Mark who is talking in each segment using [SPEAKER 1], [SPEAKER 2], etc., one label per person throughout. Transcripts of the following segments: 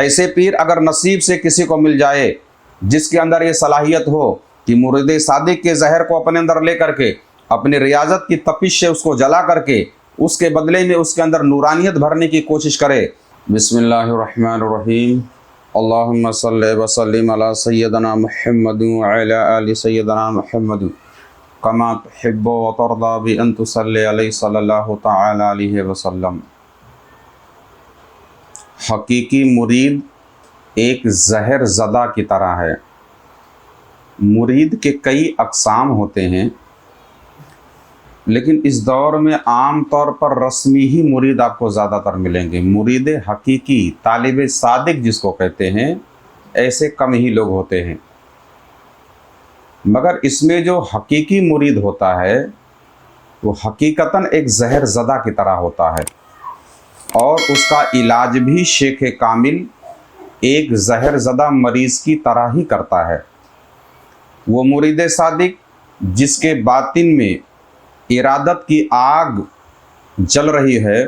[SPEAKER 1] ایسے پیر اگر نصیب سے کسی کو مل جائے جس کے اندر یہ صلاحیت ہو کہ مرید صادق کے زہر کو اپنے اندر لے کر کے اپنی ریاضت کی تپش سے اس کو جلا کر کے اس کے بدلے میں اس کے اندر نورانیت بھرنے کی کوشش کرے۔ بسم اللہ الرحمن الرحیم، اللہم صلی وسلم علی سیدنا محمد وعلی آل سیدنا محمد کما تحب و ترضی بان تصلی علیہ صلی اللہ تعالی علیہ وسلم۔ حقیقی مرید ایک زہر زدہ کی طرح ہے۔ مرید کے کئی اقسام ہوتے ہیں، لیکن اس دور میں عام طور پر رسمی ہی مرید آپ کو زیادہ تر ملیں گے۔ مرید حقیقی، طالب صادق جس کو کہتے ہیں، ایسے کم ہی لوگ ہوتے ہیں۔ مگر اس میں جو حقیقی مرید ہوتا ہے وہ حقیقتاً ایک زہر زدہ کی طرح ہوتا ہے، اور اس کا علاج بھی شیخ کامل ایک زہر زدہ مریض کی طرح ہی کرتا ہے۔ وہ مرید صادق جس کے باطن میں ارادت کی آگ جل رہی ہے،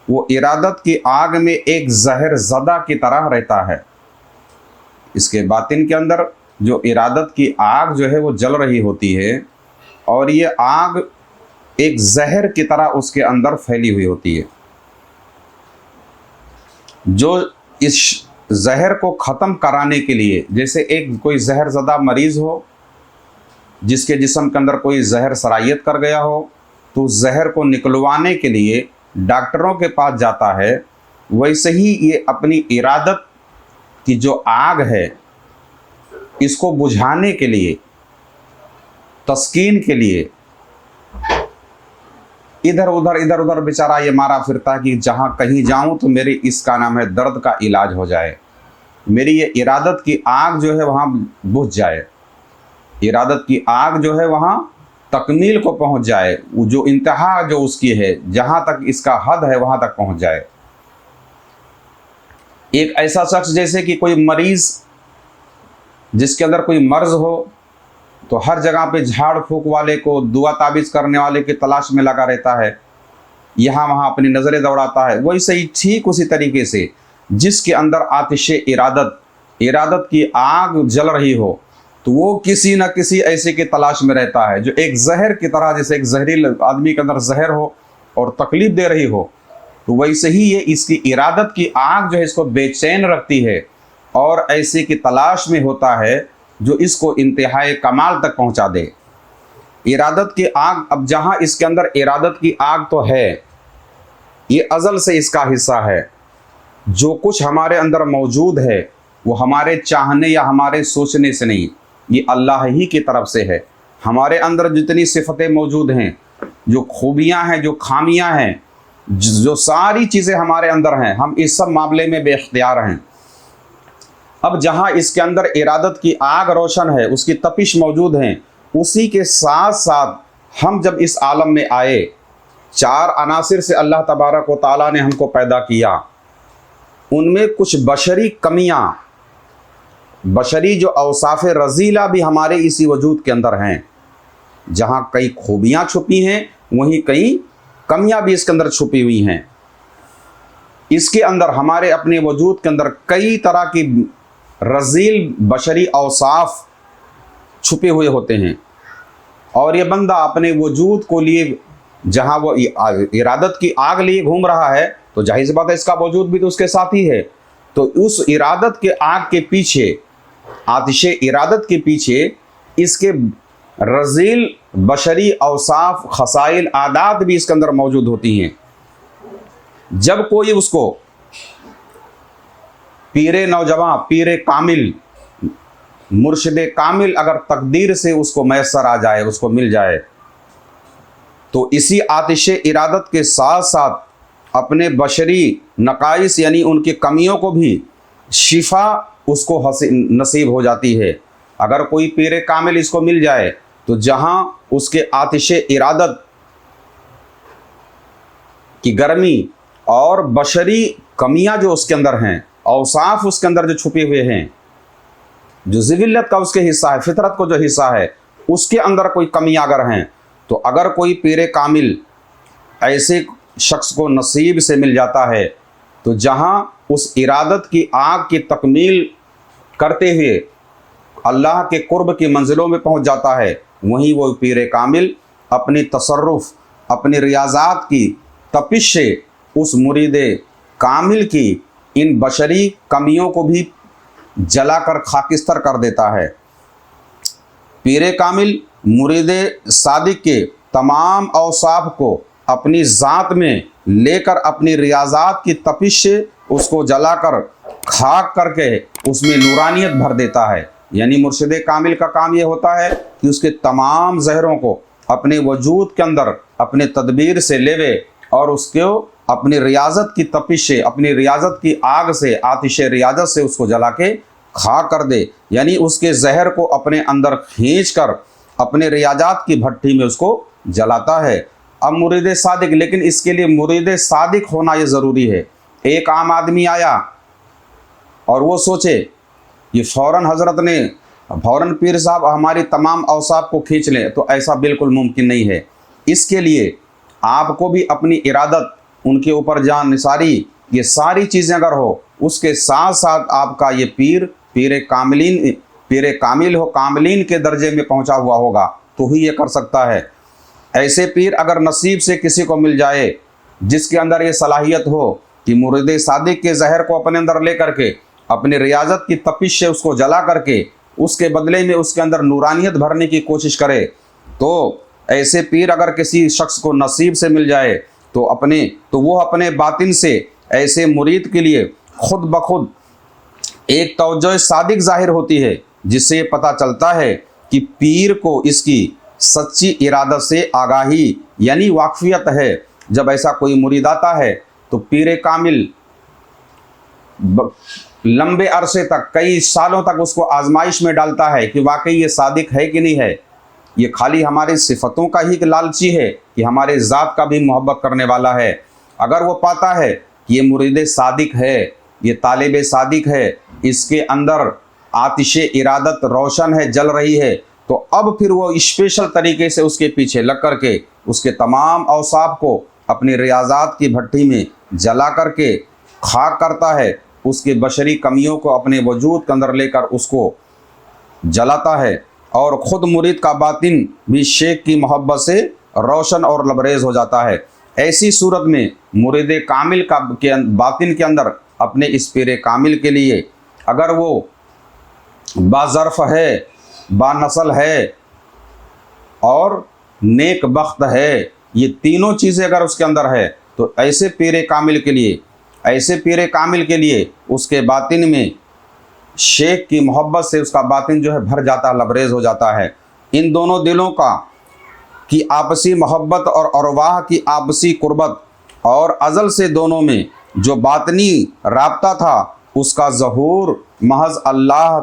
[SPEAKER 1] وہ ارادت کی آگ میں ایک زہر زدہ کی طرح رہتا ہے۔ اس کے باطن کے اندر جو ارادت کی آگ جو ہے وہ جل رہی ہوتی ہے، اور یہ آگ ایک زہر کی طرح اس کے اندر پھیلی ہوئی ہوتی ہے۔ جو اس زہر کو ختم کرانے کے لیے، جیسے ایک کوئی زہر زدہ مریض ہو جس کے جسم کے اندر کوئی زہر سرایت کر گیا ہو، تو زہر کو نکلوانے کے لیے ڈاکٹروں کے پاس جاتا ہے، ویسے ہی یہ اپنی ارادت کی جو آگ ہے اس کو بجھانے کے لیے، تسکین کے لیے ادھر ادھر بیچارہ یہ مارا پھرتا ہے کہ جہاں کہیں جاؤں تو میری اس کا نام ہے درد کا علاج ہو جائے، میری یہ ارادت کی آگ جو ہے وہاں بجھ جائے، ارادت کی آگ جو ہے وہاں تکمیل کو پہنچ جائے، جو انتہا جو اس کی ہے، جہاں تک اس کا حد ہے وہاں تک پہنچ جائے۔ ایک ایسا شخص جیسے کہ کوئی مریض جس کے اندر کوئی مرض ہو تو ہر جگہ پہ جھاڑ پھونک والے کو، دعا تعویذ کرنے والے کی تلاش میں لگا رہتا ہے، یہاں وہاں اپنی نظریں دوڑاتا ہے۔ ویسے ہی ٹھیک اسی طریقے سے جس کے اندر آتش ارادت کی آگ جل رہی ہو، تو وہ کسی نہ کسی ایسے کی تلاش میں رہتا ہے جو ایک زہر کی طرح، جیسے ایک زہریل آدمی کے اندر زہر ہو اور تکلیف دے رہی ہو، تو ویسے ہی یہ اس کی ارادت کی آگ جو ہے اس کو بے چین رکھتی ہے، اور ایسے کی تلاش میں ہوتا ہے جو اس کو انتہائی کمال تک پہنچا دے۔ ارادت کی آگ، اب جہاں اس کے اندر ارادت کی آگ تو ہے، یہ ازل سے اس کا حصہ ہے۔ جو کچھ ہمارے اندر موجود ہے وہ ہمارے چاہنے یا ہمارے سوچنے سے نہیں، یہ اللہ ہی کی طرف سے ہے۔ ہمارے اندر جتنی صفتیں موجود ہیں، جو خوبیاں ہیں، جو خامیاں ہیں، جو ساری چیزیں ہمارے اندر ہیں، ہم اس سب معاملے میں بے اختیار ہیں۔ اب جہاں اس کے اندر ارادت کی آگ روشن ہے، اس کی تپش موجود ہیں، اسی کے ساتھ ساتھ ہم جب اس عالم میں آئے، چار عناصر سے اللہ تبارک و تعالیٰ نے ہم کو پیدا کیا، ان میں کچھ بشری کمیاں، بشری جو اوصاف رذیلہ بھی ہمارے اسی وجود کے اندر ہیں۔ جہاں کئی خوبیاں چھپی ہیں، وہیں کئی کمیاں بھی اس کے اندر چھپی ہوئی ہیں۔ اس کے اندر ہمارے اپنے وجود کے اندر کئی طرح کی رذیل بشری اوصاف چھپے ہوئے ہوتے ہیں، اور یہ بندہ اپنے وجود کو لیے جہاں وہ ارادت کی آگ لیے گھوم رہا ہے، تو ظاہر سی بات ہے اس کا وجود بھی تو اس کے ساتھ ہی ہے۔ تو اس ارادت کے آگ کے پیچھے، آتش ارادت کے پیچھے، اس کے رذیل بشری اوصاف، خصائل، عادات بھی اس کے اندر موجود ہوتی ہیں۔ جب کوئی اس کو پیر نوجوان، پیر کامل، مرشد کامل اگر تقدیر سے اس کو میسر آ جائے، اس کو مل جائے، تو اسی آتش ارادت کے ساتھ ساتھ اپنے بشری نقائص یعنی ان کی کمیوں کو بھی شفا اس کو نصیب ہو جاتی ہے۔ اگر کوئی پیر کامل اس کو مل جائے تو جہاں اس کے آتش ارادت کی گرمی اور بشری کمیاں جو اس کے اندر ہیں، اوصاف اس کے اندر جو چھپے ہوئے ہیں، جو ذلت کا اس کے حصہ ہے، فطرت کو جو حصہ ہے، اس کے اندر کوئی کمیاں اگر ہیں، تو اگر کوئی پیر کامل ایسے شخص کو نصیب سے مل جاتا ہے، تو جہاں उस इरादत की आग की तकमील करते हुए अल्लाह के कुर्ब की मंजिलों में पहुंच जाता है, वहीं वो पीर कामिल अपनी तसर्रुफ़, अपनी रियाज़ात की तपिश से उस मुरीद कामिल की इन बशरी कमियों को भी जलाकर खाकिस्तर कर देता है। पीर कामिल मुरीद सादिक के तमाम औसाफ को अपनी ज़ात में लेकर अपनी रियाज़ात की तपिश से उसको जलाकर खाक करके उसमें नूरानियत भर देता है। यानी मुर्शिद कामिल का काम ये होता है कि उसके तमाम जहरों को अपने वजूद के अंदर अपने तदबीर से लेवे और उसको अपनी रियाजत की तपिश से, अपनी रियाजत की आग से, आतिश रियाजत से उसको जला के खाक कर दे। यानी उसके जहर को अपने अंदर खींच कर अपने रियाजात की भट्टी में उसको जलाता है। अब मुरीद सादिक, लेकिन इसके लिए मुरीद सादिक होना ये ज़रूरी है। एक आम आदमी आया और वो सोचे ये फ़ौरन हज़रत ने, फ़ौरन पीर साहब हमारी तमाम औसाफ को खींच लें, तो ऐसा बिल्कुल मुमकिन नहीं है। इसके लिए आपको भी अपनी इरादत, उनके ऊपर जान निसारी, ये सारी चीज़ें अगर हो, उसके साथ साथ आपका ये पीर कामिल हो, कामिलीन के दर्जे में पहुंचा हुआ होगा, तो ही ये कर सकता है। ऐसे पीर अगर नसीब से किसी को मिल जाए जिसके अंदर ये सलाहियत हो कि मुरीद सादिक के जहर को अपने अंदर ले करके अपनी रियाजत की तपिश से उसको जला करके उसके बदले में उसके अंदर नूरानियत भरने की कोशिश करे, तो ऐसे पीर अगर किसी शख्स को नसीब से मिल जाए तो वो अपने बातिन से ऐसे मुरीद के लिए खुद ब खुद एक तवज्जो सादिक ज़ाहिर होती है, जिससे ये पता चलता है कि पीर को इसकी सच्ची इरादत से आगाही यानी वाकफियत है। जब ऐसा कोई मुरीद आता है तो पीर कामिल लंबे अरसे तक, कई सालों तक उसको आजमाइश में डालता है कि वाकई ये सादिक है कि नहीं है, ये खाली हमारी सिफतों का ही लालची है कि हमारे ज़ात का भी मोहब्बत करने वाला है। अगर वो पाता है कि ये मुरीद सादिक है, ये तालिब सादिक है, इसके अंदर आतिश इरादत रोशन है, जल रही है, तो अब फिर वो स्पेशल तरीके से उसके पीछे लग करके उसके तमाम औसाफ को अपनी रियाज़ात की भट्टी में जला करके खाक करता है, उसके बशरी कमियों को अपने वजूद के अंदर लेकर उसको जलाता है, और ख़ुद मुरीद का बातिन भी शेख की मोहब्बत से रोशन और लबरेज़ हो जाता है। ऐसी सूरत में मुरीद कामिल का बातिन के अंदर अपने इस पीर कामिल के लिए अगर वो बाज़र्फ़ है, बानसल है और नेक बख्त है, ये तीनों चीज़ें अगर उसके अंदर है, तो ऐसे पीर कामिल के लिए उसके बातिन में शेख की मोहब्बत से उसका बातिन जो है भर जाता है, लबरेज़ हो जाता है। इन दोनों दिलों की आपसी मोहब्बत और अरवाह की आपसी कुर्बत और अज़ल से दोनों में जो बातनी राब्ता था, उसका ज़हूर महज़ अल्लाह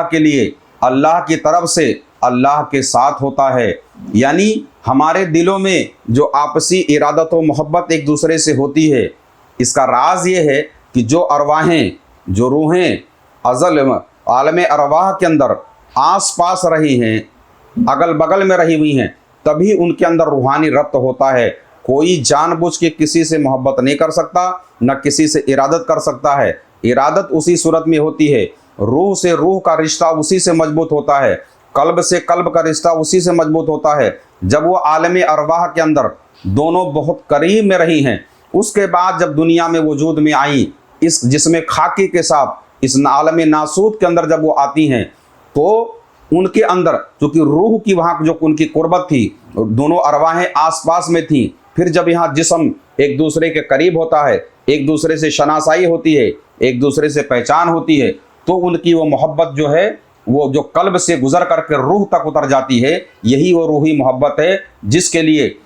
[SPEAKER 1] के लिए, अल्लाह की तरफ से अल्लाह के साथ होता है। यानी हमारे दिलों में जो आपसी इरादत व मोहब्बत एक दूसरे से होती है, इसका राज ये है कि जो अरवाहें, जो रूहें अज़ल आलम अरवाह के अंदर आस पास रही हैं, अगल बगल में रही हुई हैं, तभी उनके अंदर रूहानी रब्त होता है। कोई जानबूझ के किसी से मोहब्बत नहीं कर सकता, न किसी से इरादत कर सकता है। इरादत उसी सूरत में होती है, रूह से रूह का रिश्ता उसी से मजबूत होता है, कल्ब से कल्ब का रिश्ता उसी से मजबूत होता है। जब वो आलम अरवाह के अंदर दोनों बहुत करीब में रही हैं, उसके बाद जब दुनिया में वजूद में आई, इस जिस्म खाकी के साथ इस आलम नासूद के अंदर जब वो आती हैं, तो उनके अंदर चूँकि रूह की वहाँ जो उनकी कुर्बत थी, दोनों अरवाहें आस पास में थीं। फिर जब यहाँ जिस्म एक दूसरे के करीब होता है, एक दूसरे से शनासाई होती है, एक दूसरे से पहचान होती है, तो उनकी वो मोहब्बत जो है वो जो कल्ब से गुजर करके रूह तक उतर जाती है। यही वो रूही मोहब्बत है जिसके लिए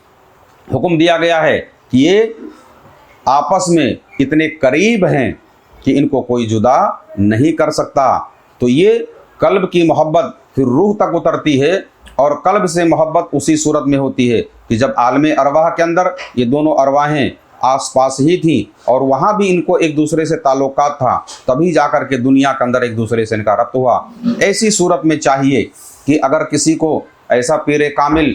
[SPEAKER 1] हुक्म दिया गया है कि ये आपस में इतने करीब हैं कि इनको कोई जुदा नहीं कर सकता। तो ये कल्ब की मोहब्बत फिर रूह तक उतरती है, और कल्ब से मोहब्बत उसी सूरत में होती है कि जब आलम अरवाह के अंदर ये दोनों अरवाहें आस पास ही थी और वहाँ भी इनको एक दूसरे से ताल्लुकात था, तभी जाकर के दुनिया के अंदर एक दूसरे से इनका रब्त हुआ। ऐसी सूरत में चाहिए कि अगर किसी को ऐसा पीर कामिल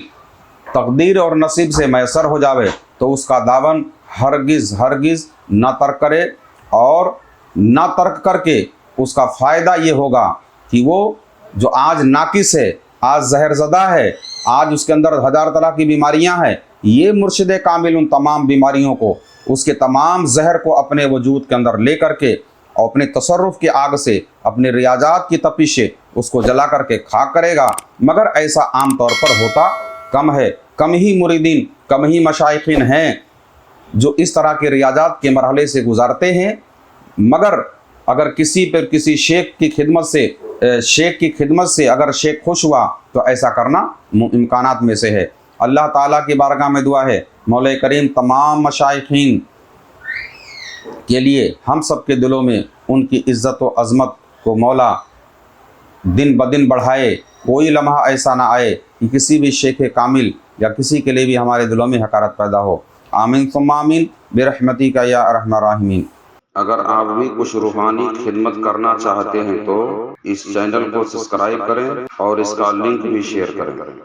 [SPEAKER 1] तकदीर और नसीब से मैसर हो जावे, तो उसका दामन हरगिज़ हरगिज़ ना तर्क करे, और ना तर्क करके उसका फ़ायदा ये होगा कि वो जो आज नाकिस है, आज जहरज़दा है, आज उसके अंदर हज़ार तरह की बीमारियां हैं, ये मुर्शिद कामिल उन तमाम बीमारियों को, उसके तमाम जहर को अपने वजूद के अंदर ले करके और अपने तसर्रुफ़ की आग से, अपने रियाजात की तपिश से उसको जला करके खाक करेगा। मगर ऐसा आम तौर पर होता कम है, कम ही मुरीदीन, कम ही मशाइखीन हैं जो इस तरह के रियाजात के मरहले से गुजारते हैं। मगर अगर किसी पर किसी शेख की खिदमत से अगर शेख खुश हुआ तो ऐसा करना इम्कानात में से है। अल्लाह ताला की बारगाह में दुआ है, मौला करीम तमाम मशाइखीन के लिए हम सब के दिलों में उनकी इज़्ज़त व अज़मत को मौला दिन ब दिन बढ़ाए। कोई लम्हा ऐसा ना आए कि किसी भी शेख कामिल या किसी के लिए भी हमारे दिलों में हकारत पैदा हो। आमीन सुम्मा आमीन बिरहमतिका या अरहमर राहिमीन। अगर आप भी कुछ रूहानी खिदमत करना चाहते हैं तो इस चैनल को सब्सक्राइब करें और इसका लिंक भी शेयर करें।